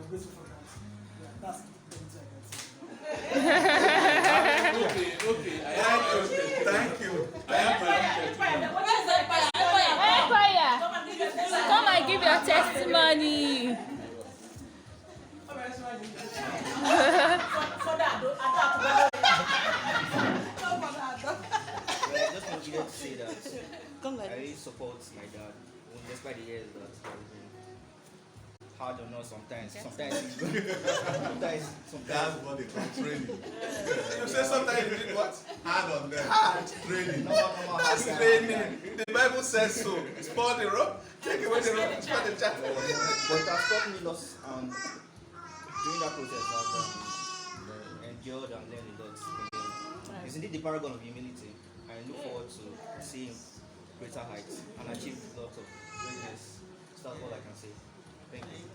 grateful for that. Yeah, that's the thing I can say. Okay. Thank you. I have my own testimony. Empire, come and give your testimony. I just want to say that I really support my dad, despite the years that has been hard on us sometimes. Sometimes it's good. Sometimes. That's what they call training. You say sometimes you did what? Hard on them. Training. That's training. The Bible says so. Spoil the rope, take away the rope, spoil the child. But it has taught me lots during that process I've endured and learned a lot. It's indeed the paragon of humility. I look forward to seeing greater heights and achieve lots of greatness. So that's all I can say. Thank you.